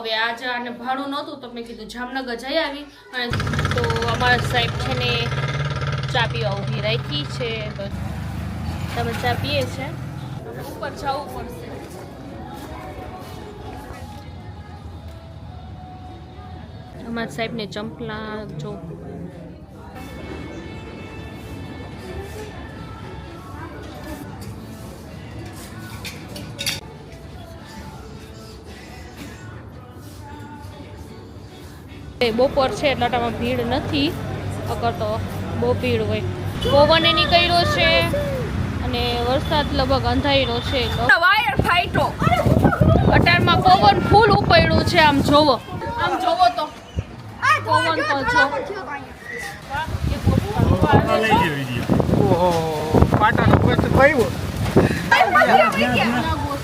હવે આજે આને ભાડું નહોતું તો મેં કીધું જામનગર જઈ આવી અને તો અમારા સાહેબ છે ને ચા પીવા ઊભી રાખી છે તો તમે ચા પીએ છે ઉપર જવું પડશે અમારા સાહેબને ચંપલા જો બપોર છે એટલે આટામાં ભીડ નથી અગર તો બહુ ભીડ હોય પવન નીકળ્યો છે અને વરસાદ લગભગ અંધાર્યો છે વાયર ફાઈટો અટારમાં પવન ફૂલ ઉપડ્યું છે આમ જોવો તો પવન તો જો ઓહો પાટાનો પત્ર કયો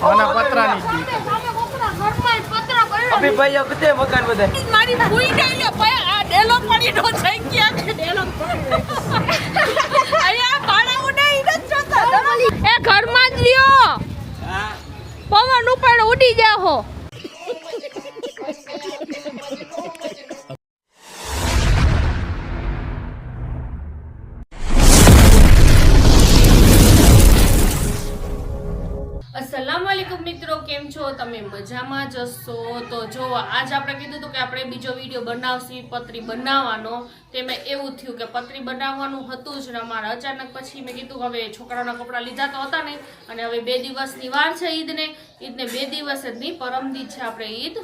આના પતરાની અભી ભાઈઓ કતે મકાન બધા મારી ભૂઈ ગઈ લે આ ડેલો પડી નો થઈ ગયા છે ડેલો અયા ભાડા ઉડે ઈ ન જોતા એ ઘરમાં જ લ્યો હા પવન ઉપર ઉડી જાહો अस्सलामुअलैकुम मित्रों केम छो तमे मजामां जशो तो जो आज आपणे कीधुं हतुं के आपणे बीजो विडियो बनावशी पतरी बनाववानो तेमां एवुं थयुं के पतरी बनाववानुं हतुं ज ने अमारे अचानक पछी मैं कीधुं हवे छोकराना कपड़ा लीधा तो हता नहीं अने हवे 2 दिवसनी वार छे ईदने 2 दिवस ज नहीं परमदी छे आपणे ईद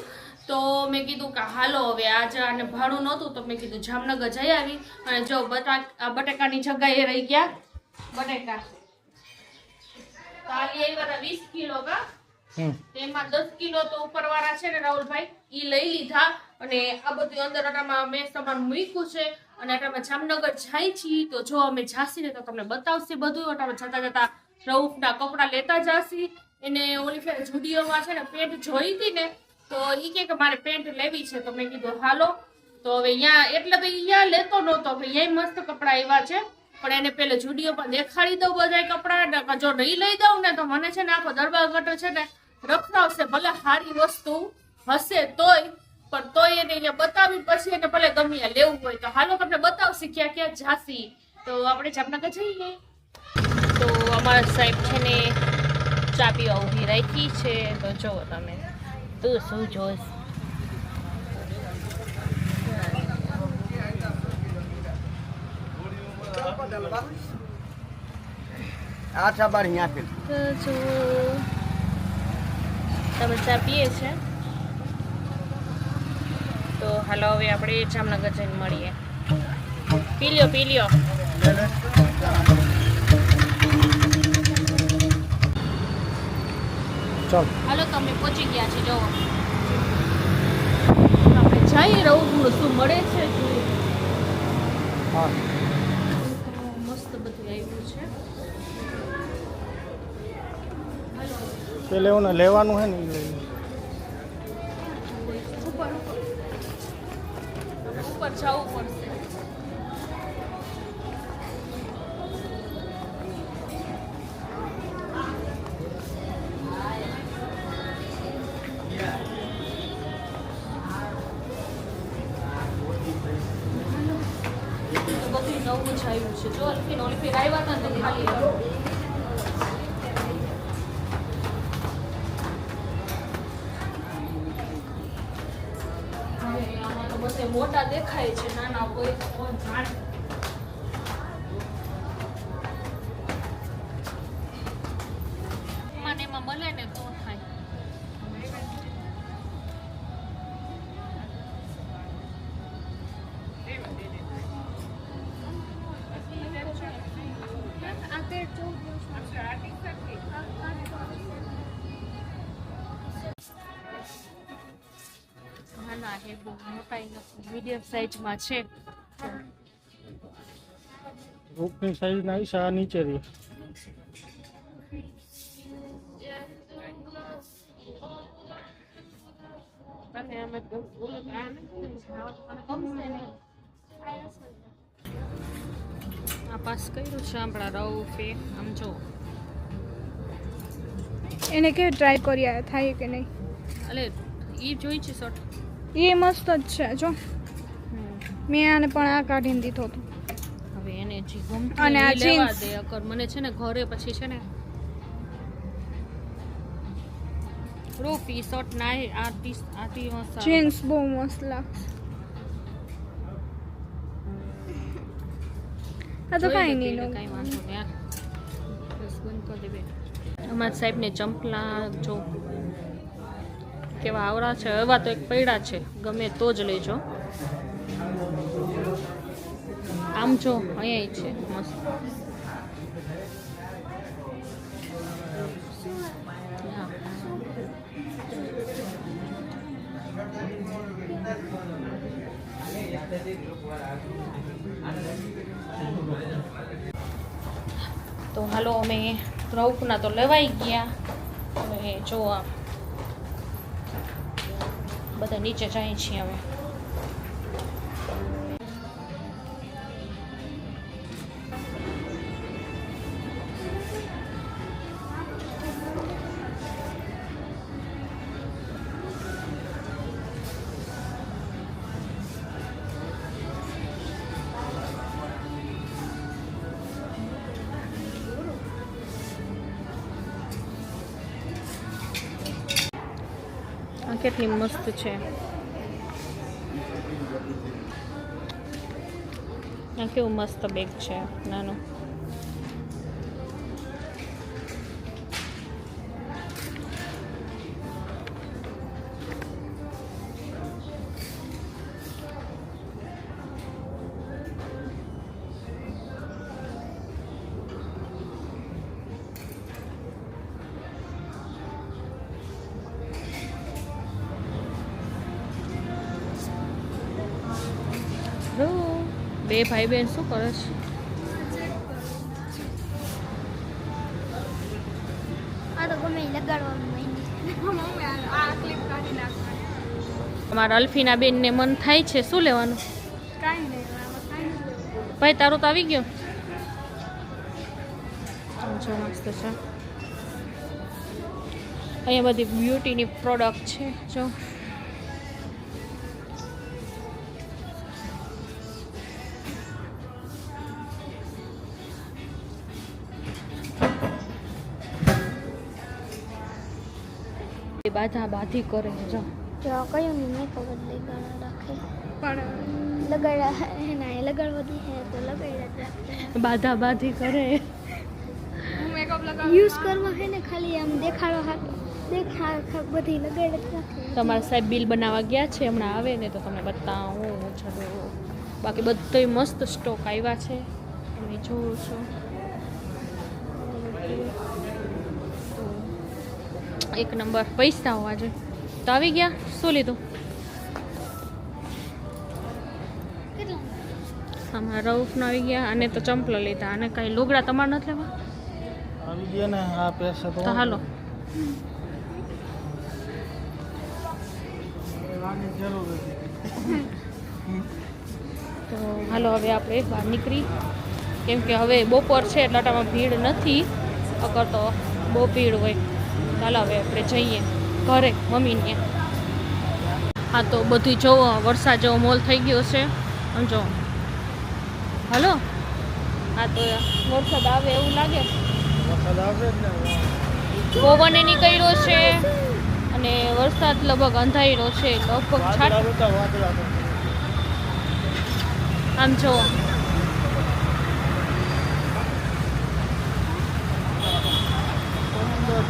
तो मैं कीधुं के हालो हवे आज आने भाड़ुं नहोतुं तो मैं कीधुं जामनगर जई आवी अने जो बटाकानी जग्याए रही गया बटाका ताली आई वाला 20 किलो का तेमा 10 किलो तो ऊपर वाला छे ने राहुल भाई ई लई लीधा अने आ बधुं अंदर आटामा મે सामान મૂક્યું છે અને આટામાં જામનગર જાય છી તો જો અમે જાસી ને તો તમને બતાવશે બધું આટામાં જતા જતા રઉફના કપડા લેતા જાસી એને ઓલી ફેર જુડિયોમાં છે ને પેન્ટ જોઈ હતી ને તો ઈ કે મારે પેન્ટ લેવી છે તો મેં કીધું હાલો તો હવે અહીંયા એટલે તો અહીંયા લેતો નહોતો હવે અહીંયા મસ્ત કપડા આવ્યા છે પણ એને પેલે જુડિયો પર દેખાડી દઉં બધા કપડા જો નહીં લઈ દઉં ને તો મને છે ને આખો દરબાર ગટો છે ને રખડાવશે ભલે સારી વસ્તુ હશે તોય પણ તોય એને અહીંયા બતાવી પછી એને ભલે ગમે લેવું હોય તો હાલો તમને બતાવશે ક્યાં ક્યાં જાસી તો આપણે જામનગર જઈએ તો અમારા સાહેબ છે ને ચા પીવા ઊભી રાખી છે તો જો તમે તું શું જોઈશ આછા બાર અહીંયા ફેર જો તમે ચા પીએ છે તો હાલો હવે આપણે જામનગર જઈને મળીએ પી લ્યો ચાલ હાલો તમે પહોંચી ગયા છે જો આપણે જઈ રહું શું મળે છે હા મસ્ત બધું આવ્યું છે પેલે ઓને લેવાનું હે ને ઉપર જવું પડશે બધું નવું જ આવ્યું છે જો ઓલી ફેર આવ્યા હતા તો ખાલી મોટા દેખાય છે નાના કોઈ કોણ જાણે મને એમાં મળે ને તો થાય નાના હે બહુ મોટા મીડિયમ સાઈઝમાં છે રૂપની સાઈઝ ના ઈશા નીચે રહી અને અમે આ પાસ કર્યું છે આપણા રઉફે આમ જો એને કેવી ટ્રાય કર્યા થાય કે નહીં એટલે ઈ જોઈ છે શર્ટ. એ મસ્ત જ છે જો. મેં આને પણ આ કાઢીને દીધો હતો. હવે એને જે ગમતું અને આ ઈ લેવા jeans. દે અગર મને છે ને ઘરે પછી છે ને પ્રૂફ ઈ શર્ટ ના આતી મસ્ત જીન્સ બહુ મસ્ત લાગશે. આ તો કાંઈ નહીં નો. કાંઈ વાંધો નહીં યાર. બસ બંધ કરી દે બે. અમારા સાહેબને ચંપલા જો કેવા આવડા છે. એવા તો એક પૈડા છે, ગમે તો જ લેજો. આમ જો અહીંયા છે મસ્ત. હા. તો હાલો અમે રૌકના તો લેવાઈ ગયા. હવે જો આમ બધા નીચે જાય છીએ અમે. આ કેટલી મસ્ત છે. આ કેવું મસ્ત બેગ છે નાનું. બે ભાઈ બહેન શું કરે છે? આ તો ગમે લગાડવાનું આ ક્લિપ કાઢી નાખવાની. અમારા અલ્ફીના બેનને મન થાય છે શું લેવાનું? કાંઈ નહીં આમાં કાંઈ નહીં. ભાઈ તારું તો આવી ગયું. જો મસ્ત છે. અહીંયા બધી બ્યુટીની પ્રોડક્ટ છે જો. બાધા બાધી કરે જો. જો કયું નહીં મેકઅપ જ લગાડ રાખે પણ લગાડ્યા એના એ લગાડવા દી હે તો લગાડ્યા જ રાખે. બાધા બાધી કરે. હું મેકઅપ લગાવ યુઝ કરવા હે ને ખાલી આમ દેખાડો હાથ બધી લગાડ જ રાખે. તમારા સાહેબ બિલ બનાવવા ગયા છે, હમણાં આવે ને તો તમને બતાવું. ચલો બાકી બધોય મસ્ત સ્ટોક આવ્યા છે તમે જોવો છો. એક નંબર પૈસા હોવા જોઈએ. તો આવી ગયા. શું લીધું? આમાં રઉફનો આવી ગયા. અને તો ચંપલો લીધા. અને કાંઈ લુગડા તમારે નથી લેવા? આવી ગયા ને આ પૈસા તો હાલો. આની જરૂર હતી. તો હાલો હવે આપણે બહાર નીકળી. કેમ કે હવે બપોર છે એટલે આટામાં ભીડ નથી. અગર તો બહુ ભીડ હોય. ચાલો હવે આપણે જઈએ ઘરે મમ્મીને. હા તો બધું જોવો વરસાદ જેવો મોલ થઈ ગયો છે. જો હાલો. હા તો વરસાદ આવે એવું લાગે. વરસાદ આવશે જ ને. પવન એ નીકળ્યો છે અને વરસાદ લગભગ અંધાર્યો છે. લગભગ વાદળા હતા, વાદળા હતા. આમ જો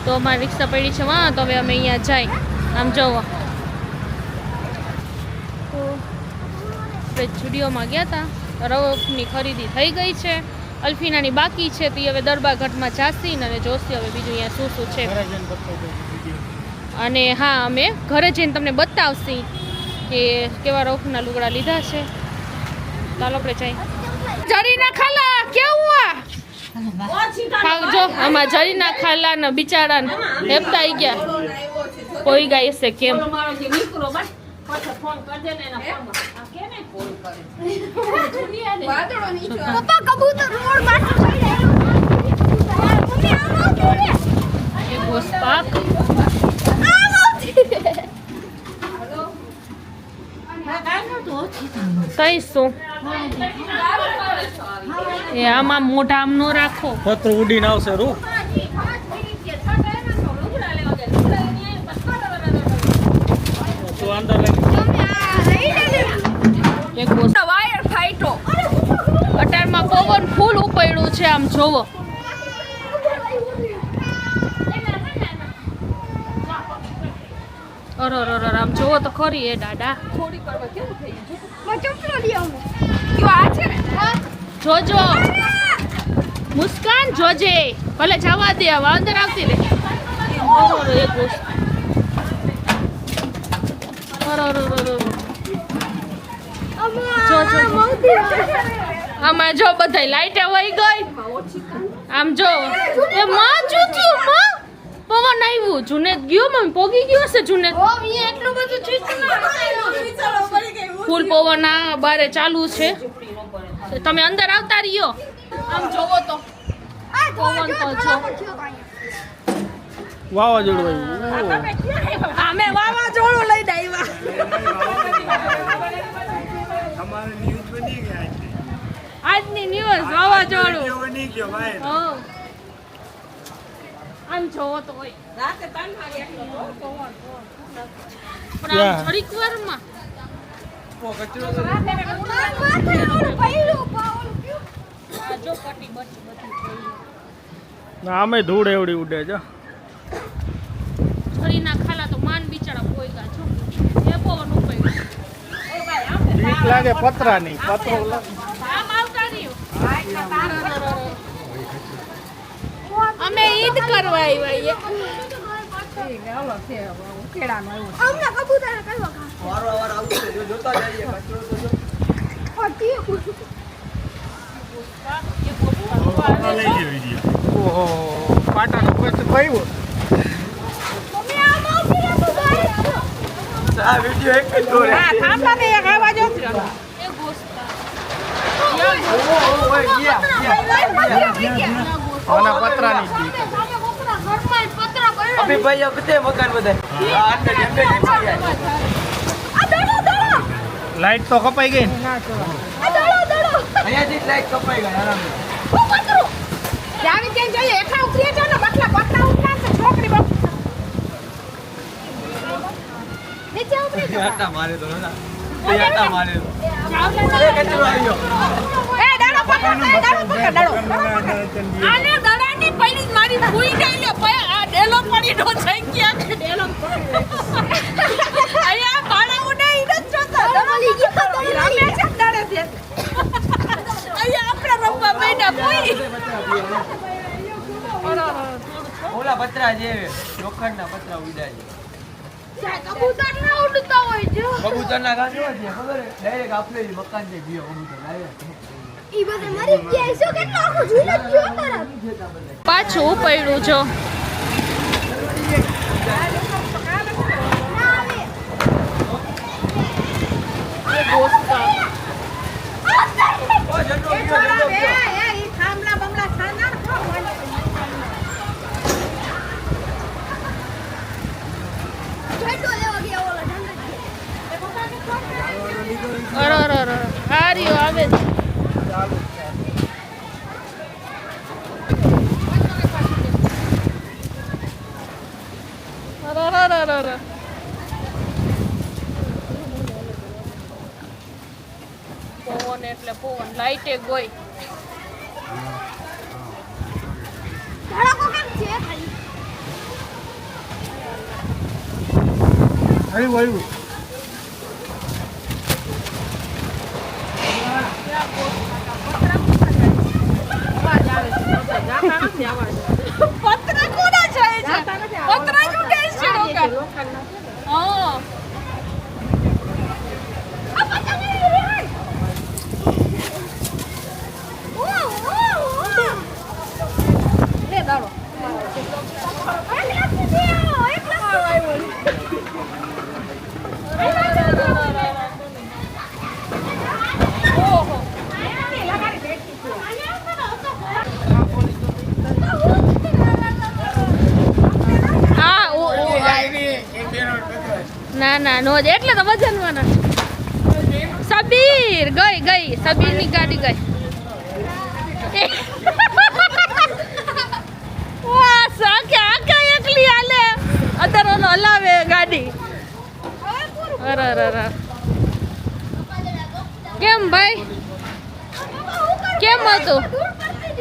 તો અમારી રિક્ષા પડી છે વાં. તો હવે અમે અહીંયા જાય. આમ જોવો તો આપણે સ્ટુડિયોમાં ગયા હતા. રવની ખરીદી થઈ ગઈ છે. અલ્ફીનાની બાકી છે. તો એ હવે દરબારગઢમાં જાસી અને જોશી હવે બીજું અહીંયા શું શું છે. ઘરે જઈને બતાવી દઉં વિડીયો. અને હા અમે ઘરે જઈને તમને બતાવશી કે કેવા રફના લુગડા લીધા છે. ચાલો આપણે જઈએ. જરીના ખાલા કેવું જો આમાં જરીના ખાલા ને બિચારા હેપતા આવી ગયા. કોઈ ગાય છે કેમ પપ્પા કબૂતર રોડ પાસે ઘોસપાક તઈ શું એ આમાં મોઢા આમ નો રાખો. પત્ર ઉડીને આવશે રૂ. તો અંદર એક વાયર ફાઈટો અટારમાં પવન ફૂલ ઉપડ્યું છે આમ જોવો. અરે આમ જોવો તો ખરી એ દાદા. થોડી કરવા કેવું થઈ ગયું. કયો આ છે ને જોજો મુસ્કાન જોજે ભલે જવા દે હવે અંદર આવતી રે. એક વસ્તુ આમાં જો બધાય લાઈટ વહી ગઈ. આમ જો એ માં જુત્યું માં પવન આવ્યું. જુનેદ ગયો મમ્મી પોગી ગયો હશે જુનેદ. ફૂલ પવન આ બારે ચાલુ છે. તમે અંદર આવતા રહ્યો. આમ જોવો તો પવન તો જો વાવાઝોડું આવ્યું. અમે વાવાઝોડું લઈને આવ્યા. આજની ન્યૂઝ વાવાઝોડું. હા. આમ જોવો તો હોય રાતે 3 વાગે એટલો પવન પણ આમ થોડીક વારમાં જો પટી બચી આમે ધૂળ એવડી ઉડે છે. છરીના ખાલા તો માન બિચારા પોઈગા છો. એ પવન ઉપાડ્યો. બીક લાગે પતરાની. પતરો આમ આવતા રહ્યો. અમે ઈદ કરવા આવ્યા. અમને કબૂતર કયો ખા વારવાર આવશે જો જોતા જઈએ કચરો તો જો ઓહો પાટાનો કોઈ ભાઈઓ. મમ્મી આ મોટી રે તું બારે આ વિડિયો એક જ દોરે થાંભલા ને એક આવાજ આવતો. એ ગોસ્તા ઓય ગયા આના પતરાની બીક. અભી ભાઈ આ કતે મકાન બધાય આ અંદર એમને લાઈટ તો કપાઈ ગઈ ને. અહીંયાથી લાઈટ કપાઈ ગઈ આરામ આટા મારે તો ના આટા મારે તો અરે કચરો આવ્યો આને દડાની પડી મારી ભૂઈ ગઈ આ ડેલો પડી નો થઈ ગયા છે. ડેલો આયા પાડા ઉડે ઈ ન જોતા દડાની રમે છે દડે છે. આયા આપણે રમવા બેઠા ભૂઈ. ઓલા પતરા જે લોખંડના પતરા ઉડાય કબૂતર ના ઉડતા હોય જો. કબૂતરના ગાજો છે ખબર હે ડાયરેક્ટ આપણે મકાન જે ગયો કબૂતર ડાયરેક્ટ ઈ બધે મરી ગયા છે કેટલો આખો ઝૂલે ગયો તરફ પાછું પડ્યું જો. ઓ જન્નો ગયો ઈ થાંભલા બમલા ખાના હાર્યો આવે છે. પવન એટલે પવન લાઈટે ગઈ. ધડાકો કેમ છે ખાલી આવ્યું આવ્યું. પતરા કોના જાય છે? પતરા જ ઉડે છે લોકા. હા. લે દાડો. ઓહો. ના ના નો જ એટલે તો વજનવાના. સબીર ગઈ સબીરની ગાડી ગઈ વાહ સાકે આકા એકલી હાલે અત્યારે ઓલો હલાવે ગાડી અરે કેમ ભાઈ કેમ હતું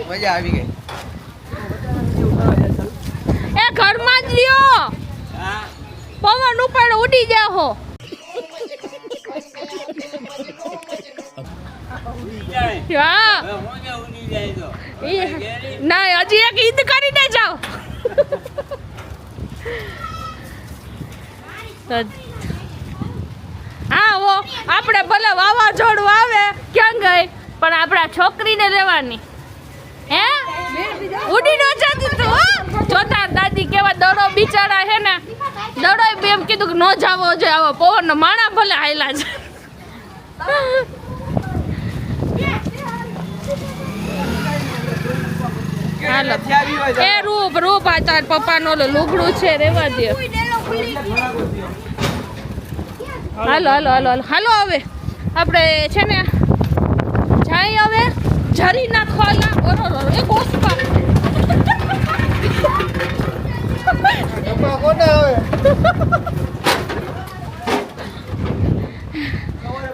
મજા આવી ગઈ એ ઘરમાં જ રહ્યો હા પવન ઉપર ઉડી જાહો હા ના હજી એક ઈદ કરીને જાઓ હા ઓ આપણે ભલે વાવાઝોડું આવે ક્યાં ગઈ પણ આપણા છોકરીને લેવાની હે ઉડી ન જતી તું હો જોતા દાદી કેવા દડો બિચારા હે ને દડો એમ કીધું કે ન જાવો જોઈએ આવો પવન માણા ભલે હાયલા છે હાલો એ રૂપ આ તાર પપ્પાનો ઓલો લુગડું છે રેવા દે હાલો હવે આપણે છે ને જાય હવે જરી ના ખોલા ઓરો એ ગોસપા ડબ્બા કોને હવે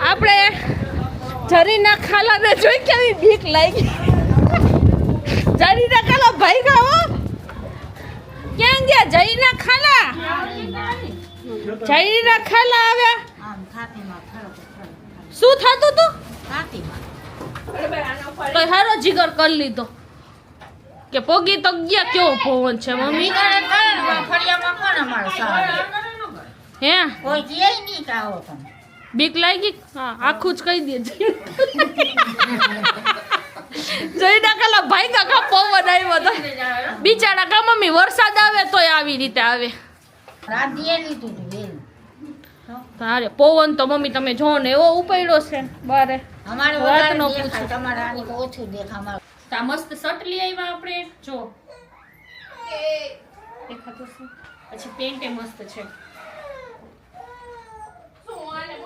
આપણે જરીના ખાલાને જોઈ કેવી બીક લાગી જરીના ખાલા ભાઈ ગાવો ક્યાં ગયા જરીના ખાલા આવ્યા શું થતું તું તો હારો જીગર કરી લીધો કે પોગી તો ગયા કેવો પવન છે મમ્મી હે બીક લાગી હા આખું જ કહી દે જઈના કાલા ભાઈ કા પવન આવ્યો તો બિચારા કા મમ્મી વરસાદ આવે તોય આવી રીતે આવે તારે પવન તો મમ્મી તમે જો ને એવો ઉપાડ્યો છે બારે વાત નો પૂછો તા મસ્ત શર્ટ લઈ આવ્યા આપણે જો દેખાતું છે પછી પેન્ટ એ મસ્ત છે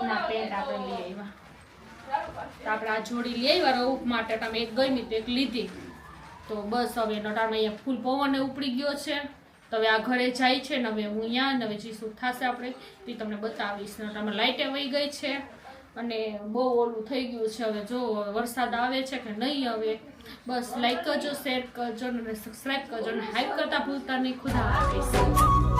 ના પેન્ટ આપણે લઈ આવ્યા તો આપણે આ જોડી લઈ આવ્યા રઉફ માટે તમે એક ગમી તો એક લીધી તો બસ હવે નટામાં અહીંયા ફૂલ પવન ઉપડી ગયો છે તો હવે આ ઘરે જાય છે ને હવે હું અહીંયા ને હવે જીસુ થશે આપણે તે તમને બતાવીશ નટામાં લાઇટે વહી ગઈ છે અને બહુ ઓલું થઈ ગયું છે હવે જો વરસાદ આવે છે કે નહીં હવે બસ લાઈક કરજો શેર કરજો અને સબસ્ક્રાઈબ કરજો અને હાઈપ કરતા ભૂલતા નહીં ખુદા હાફિઝ